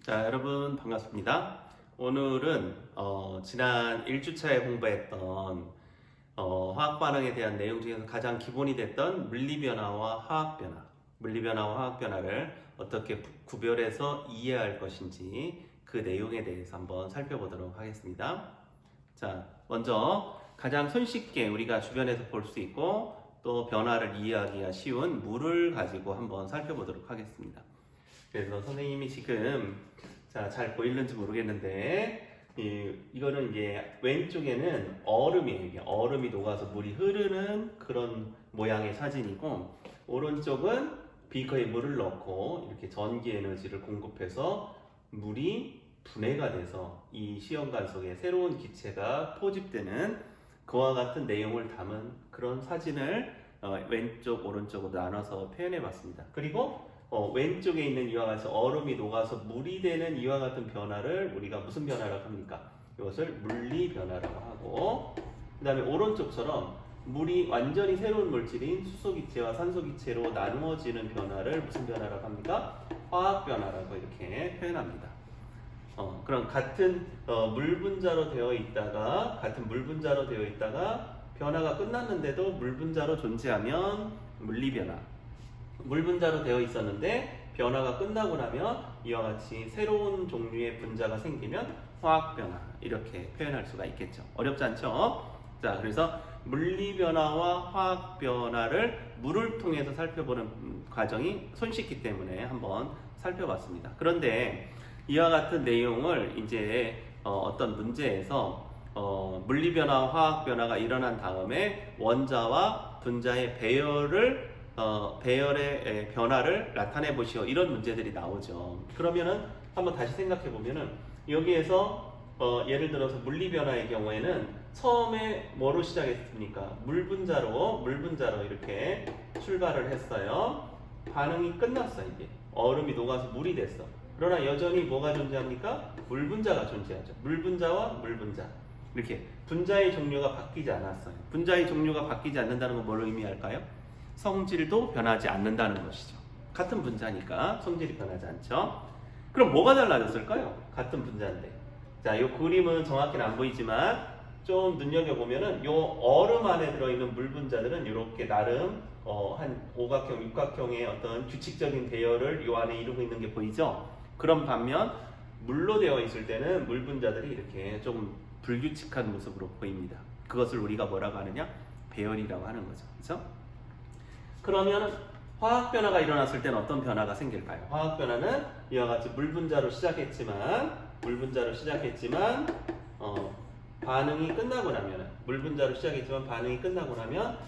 자, 여러분 반갑습니다. 오늘은 지난 1주차에 공부했던 화학 반응에 대한 내용 중에서 가장 기본이 됐던 물리변화와 화학변화, 물리변화와 화학변화를 어떻게 구별해서 이해할 것인지 그 내용에 대해서 한번 살펴보도록 하겠습니다. 자, 먼저 가장 손쉽게 우리가 주변에서 볼 수 있고 또 변화를 이해하기가 쉬운 물을 가지고 한번 살펴보도록 하겠습니다. 그래서 선생님이 지금 잘 보이는지 모르겠는데 이거는 이제 왼쪽에는 얼음이에요. 이게 얼음이 녹아서 물이 흐르는 그런 모양의 사진이고, 오른쪽은 비커에 물을 넣고 이렇게 전기 에너지를 공급해서 물이 분해가 돼서 이 시험관 속에 새로운 기체가 포집되는 그와 같은 내용을 담은 그런 사진을 왼쪽 오른쪽으로 나눠서 표현해 봤습니다. 그리고 왼쪽에 있는 이와 같이 얼음이 녹아서 물이 되는 이와 같은 변화를 우리가 무슨 변화라고 합니까? 이것을 물리 변화라고 하고, 그 다음에 오른쪽처럼 물이 완전히 새로운 물질인 수소기체와 산소기체로 나누어지는 변화를 무슨 변화라고 합니까? 화학 변화라고 이렇게 표현합니다. 그럼 같은 물 분자로 되어 있다가 변화가 끝났는데도 물 분자로 존재하면 물리 변화, 물 분자로 되어 있었는데 변화가 끝나고 나면 이와 같이 새로운 종류의 분자가 생기면 화학 변화, 이렇게 표현할 수가 있겠죠. 어렵지 않죠? 자, 그래서 물리 변화와 화학 변화를 물을 통해서 살펴보는 과정이 손쉽기 때문에 한번 살펴봤습니다. 그런데 이와 같은 내용을 이제 어떤 문제에서 물리 변화와 화학 변화가 일어난 다음에 원자와 분자의 배열의 변화를 나타내 보시오, 이런 문제들이 나오죠. 그러면은 한번 다시 생각해 보면은 여기에서 예를 들어서 물리 변화의 경우에는 처음에 뭐로 시작했습니까? 물 분자로 이렇게 출발을 했어요. 반응이 끝났어. 이제 얼음이 녹아서 물이 됐어. 그러나 여전히 뭐가 존재합니까? 물 분자가 존재하죠. 물 분자와 물 분자, 이렇게 분자의 종류가 바뀌지 않았어요. 분자의 종류가 바뀌지 않는다는 건 뭘 의미할까요? 성질도 변하지 않는다는 것이죠. 같은 분자니까 성질이 변하지 않죠. 그럼 뭐가 달라졌을까요? 같은 분자인데. 자, 이 그림은 정확히는 안 보이지만 좀 눈여겨보면은 이 얼음 안에 들어있는 물 분자들은 이렇게 나름 한 오각형, 육각형의 어떤 규칙적인 배열을 이 안에 이루고 있는 게 보이죠? 그런 반면 물로 되어 있을 때는 물 분자들이 이렇게 조금 불규칙한 모습으로 보입니다. 그것을 우리가 뭐라고 하느냐? 배열이라고 하는 거죠. 그렇죠? 그러면 화학 변화가 일어났을 때는 어떤 변화가 생길까요? 화학 변화는 이와 같이 물 분자로 시작했지만 반응이 끝나고 나면, 물 분자로 시작했지만 반응이 끝나고 나면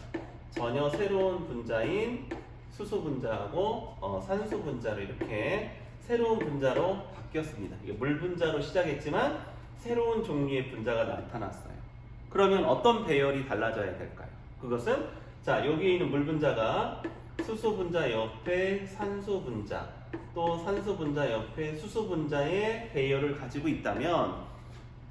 전혀 새로운 분자인 수소 분자하고 산소 분자로 이렇게 새로운 분자로 바뀌었습니다. 이게 물 분자로 시작했지만 새로운 종류의 분자가 나타났어요. 그러면 어떤 배열이 달라져야 될까요? 그것은, 자, 여기 있는 물 분자가 수소 분자 옆에 산소 분자, 또 산소 분자 옆에 수소 분자의 배열을 가지고 있다면,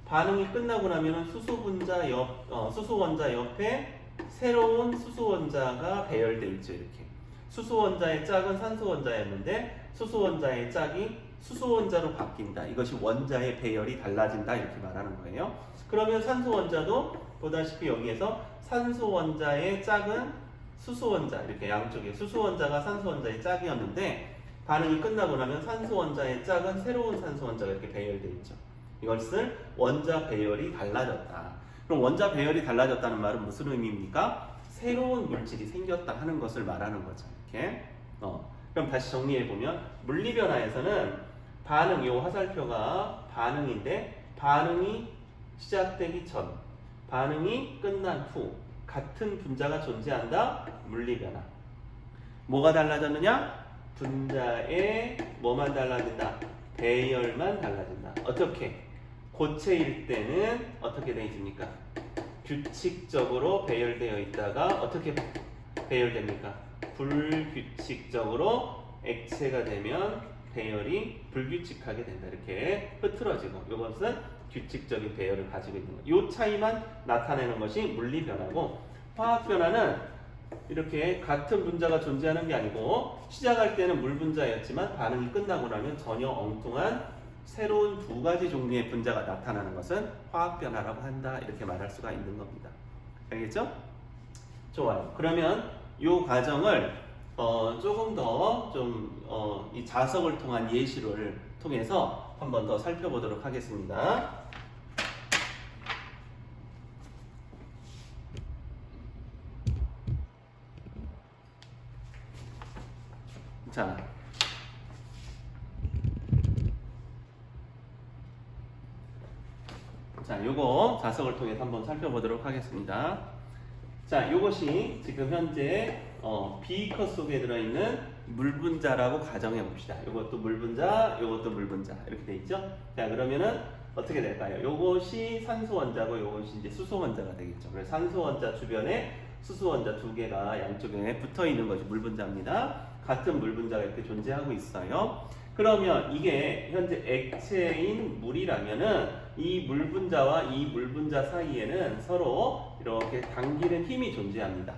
반응이 끝나고 나면 수소 원자 옆에 새로운 수소 원자가 배열돼 있죠. 이렇게 수소 원자의 짝은 산소 원자였는데 수소 원자의 짝이 수소 원자로 바뀐다. 이것이 원자의 배열이 달라진다, 이렇게 말하는 거예요. 그러면 산소 원자도 보다시피 여기에서 산소 원자의 짝은 수소 원자, 이렇게 양쪽에 수소 원자가 산소 원자의 짝이었는데 반응이 끝나고 나면 산소 원자의 짝은 새로운 산소 원자가 이렇게 배열되어 있죠. 이것을 원자 배열이 달라졌다. 그럼 원자 배열이 달라졌다는 말은 무슨 의미입니까? 새로운 물질이 생겼다 하는 것을 말하는 거죠. 이렇게. 그럼 다시 정리해 보면 물리 변화에서는 반응, 이 화살표가 반응인데 반응이 시작되기 전, 반응이 끝난 후 같은 분자가 존재한다. 물리 변화. 뭐가 달라졌느냐? 분자의 뭐만 달라진다? 배열만 달라진다. 어떻게? 고체일 때는 어떻게 되어있습니까? 규칙적으로 배열되어 있다가 어떻게 배열됩니까? 불규칙적으로 액체가 되면 배열이 불규칙하게 된다. 이렇게 흐트러지고, 이것은 규칙적인 배열을 가지고 있는 것. 이 차이만 나타내는 것이 물리 변화고, 화학 변화는 이렇게 같은 분자가 존재하는 게 아니고 시작할 때는 물 분자였지만 반응이 끝나고 나면 전혀 엉뚱한 새로운 두 가지 종류의 분자가 나타나는 것은 화학 변화라고 한다. 이렇게 말할 수가 있는 겁니다. 알겠죠? 좋아요. 그러면 이 과정을 조금 더 좀 이 자석을 통한 예시를 통해서 한 번 더 살펴보도록 하겠습니다. 자, 요거 자석을 통해서 한번 살펴보도록 하겠습니다. 자, 이것이 지금 현재 비커 속에 들어있는 물분자라고 가정해 봅시다. 이것도 물분자, 이것도 물분자 이렇게 돼 있죠. 자, 그러면은 어떻게 될까요? 이것이 산소 원자고 이것이 이제 수소 원자가 되겠죠. 그래서 산소 원자 주변에 수소 원자 두 개가 양쪽에 붙어 있는 것이 물분자입니다. 같은 물분자가 이렇게 존재하고 있어요. 그러면 이게 현재 액체인 물이라면은 이 물분자와 이 물분자 사이에는 서로 이렇게 당기는 힘이 존재합니다.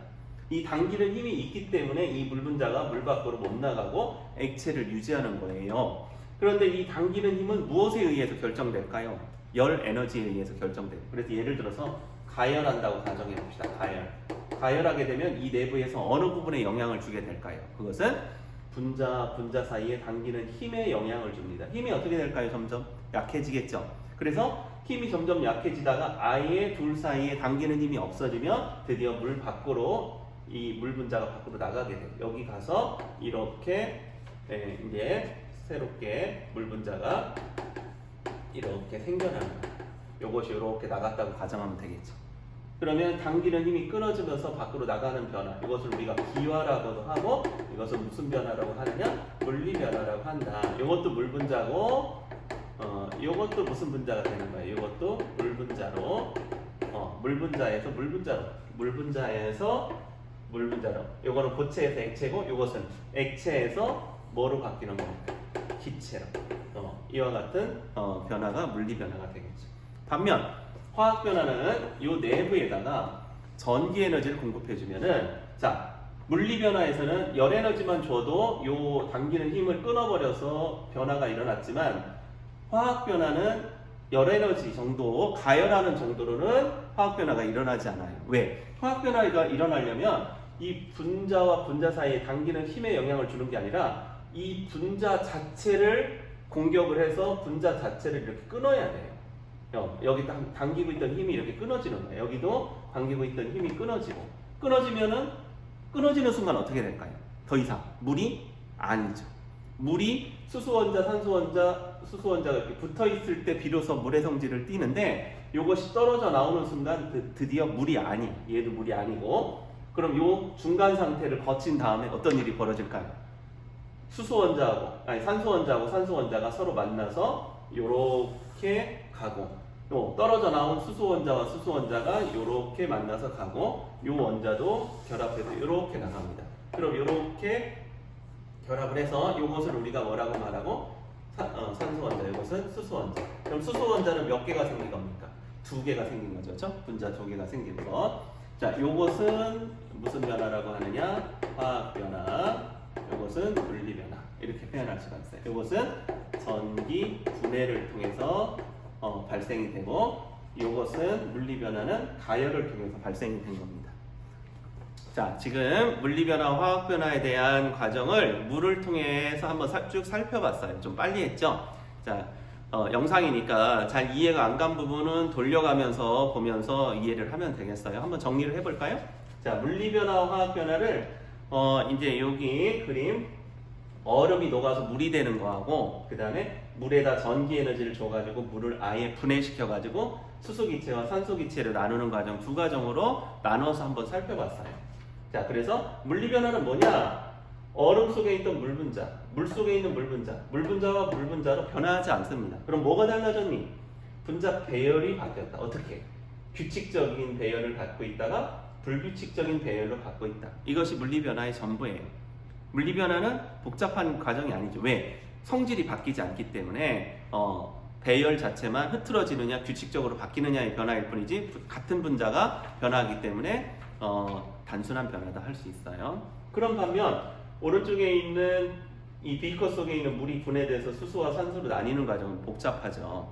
이 당기는 힘이 있기 때문에 이 물분자가 물 밖으로 못 나가고 액체를 유지하는 거예요. 그런데 이 당기는 힘은 무엇에 의해서 결정될까요? 열 에너지에 의해서 결정돼요. 그래서 예를 들어서 가열한다고 가정해 봅시다. 가열하게 되면 이 내부에서 어느 부분에 영향을 주게 될까요? 그것은 분자 사이에 당기는 힘에 영향을 줍니다. 힘이 어떻게 될까요? 점점 약해지겠죠. 그래서 힘이 점점 약해지다가 아예 둘 사이에 당기는 힘이 없어지면 드디어 물 밖으로 이 물분자가 밖으로 나가게 돼요. 여기 가서 이렇게 이제 새롭게 물분자가 이렇게 생겨나는 거예요. 이것이 이렇게 나갔다고 가정하면 되겠죠. 그러면 당기는 힘이 끊어지면서 밖으로 나가는 변화, 이것을 우리가 기화라고도 하고 이것은 무슨 변화라고 하느냐? 물리 변화라고 한다. 이것도 물분자고 이것도 무슨 분자가 되는 거예요? 이것도 물분자로 물분자로 이거는 고체에서 액체고 이것은 액체에서 뭐로 바뀌는 겁니까? 기체로. 이와 같은 변화가 물리 변화가 되겠죠. 반면 화학 변화는 이 내부에다가 전기 에너지를 공급해주면은, 자, 물리 변화에서는 열 에너지만 줘도 요 당기는 힘을 끊어버려서 변화가 일어났지만, 화학 변화는 열 에너지 정도, 가열하는 정도로는 화학 변화가 일어나지 않아요. 왜? 화학 변화가 일어나려면 이 분자와 분자 사이에 당기는 힘에 영향을 주는 게 아니라 이 분자 자체를 공격을 해서 분자 자체를 이렇게 끊어야 돼요. 여기 당기고 있던 힘이 이렇게 끊어지는 거예요. 여기도 당기고 있던 힘이 끊어지면은 끊어지는 순간 어떻게 될까요? 더 이상 물이 아니죠. 물이 수소원자, 산소원자, 수소원자가 이렇게 붙어 있을 때 비로소 물의 성질을 띠는데, 이것이 떨어져 나오는 순간 드디어 물이 아니에요. 얘도 물이 아니고, 그럼 요 중간 상태를 거친 다음에 어떤 일이 벌어질까요? 산소원자하고 산소원자가 서로 만나서 요렇게 가고, 떨어져 나온 수소원자와 수소원자가 이렇게 만나서 가고, 요 원자도 결합해서 이렇게 나갑니다. 그럼 이렇게 결합을 해서 이것을 우리가 뭐라고 말하고? 산소원자, 이것은 수소원자. 그럼 수소원자는 몇 개가 생긴 겁니까? 두 개가 생긴 거죠. 그렇죠? 분자 두 개가 생긴 것. 자, 이것은 무슨 변화라고 하느냐? 화학 변화. 이것은 물리 변화. 이렇게 표현할 수가 있어요. 이것은 전기 분해를 통해서 발생이 되고, 이것은 물리 변화는 가열을 통해서 발생이 된 겁니다. 자, 지금 물리 변화, 화학 변화에 대한 과정을 물을 통해서 한번 쭉 살펴봤어요. 좀 빨리 했죠? 자, 영상이니까 잘 이해가 안 간 부분은 돌려가면서 보면서 이해를 하면 되겠어요. 한번 정리를 해볼까요? 자, 물리 변화와 화학 변화를 이제 여기 그림, 얼음이 녹아서 물이 되는 거하고, 그 다음에 물에다 전기 에너지를 줘가지고 물을 아예 분해시켜가지고 수소기체와 산소기체를 나누는 과정, 두 과정으로 나눠서 한번 살펴봤어요. 자, 그래서 물리 변화는 뭐냐? 얼음 속에 있던 물분자, 물 속에 있는 물분자와 물분자로 변화하지 않습니다. 그럼 뭐가 달라졌니? 분자 배열이 바뀌었다. 어떻게? 규칙적인 배열을 갖고 있다가 불규칙적인 배열로 갖고 있다. 이것이 물리 변화의 전부예요. 물리 변화는 복잡한 과정이 아니죠. 왜? 성질이 바뀌지 않기 때문에 배열 자체만 흐트러지느냐 규칙적으로 바뀌느냐의 변화일 뿐이지, 같은 분자가 변화하기 때문에 단순한 변화다 할 수 있어요. 그런 반면 오른쪽에 있는 이 비커 속에 있는 물이 분해돼서 수소와 산소로 나뉘는 과정은 복잡하죠.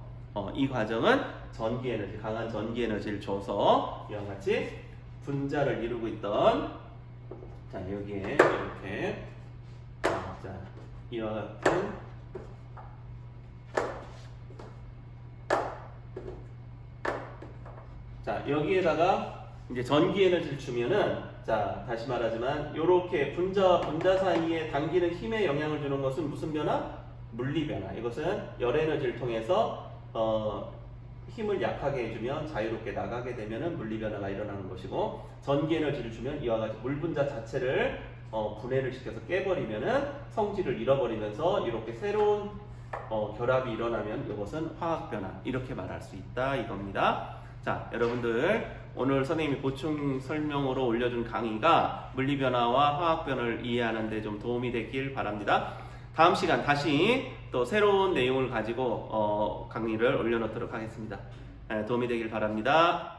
이 과정은 전기 에너지, 강한 전기 에너지를 줘서 이와 같이 분자를 이루고 있던, 자 여기에 이렇게, 자 이와 같은 자 여기에다가 이제 전기 에너지를 주면은, 자 다시 말하지만 요렇게 분자와 분자 사이에 당기는 힘에 영향을 주는 것은 무슨 변화? 물리 변화. 이것은 열 에너지를 통해서 힘을 약하게 해주면 자유롭게 나가게 되면은 물리 변화가 일어나는 것이고, 전기 에너지를 주면 이와 같이 물 분자 자체를 분해를 시켜서 깨버리면은 성질을 잃어버리면서 이렇게 새로운 결합이 일어나면 이것은 화학 변화, 이렇게 말할 수 있다 이겁니다. 자, 여러분들 오늘 선생님이 보충 설명으로 올려준 강의가 물리 변화와 화학 변화를 이해하는 데 좀 도움이 되길 바랍니다. 다음 시간 다시 또 새로운 내용을 가지고 강의를 올려놓도록 하겠습니다. 도움이 되길 바랍니다.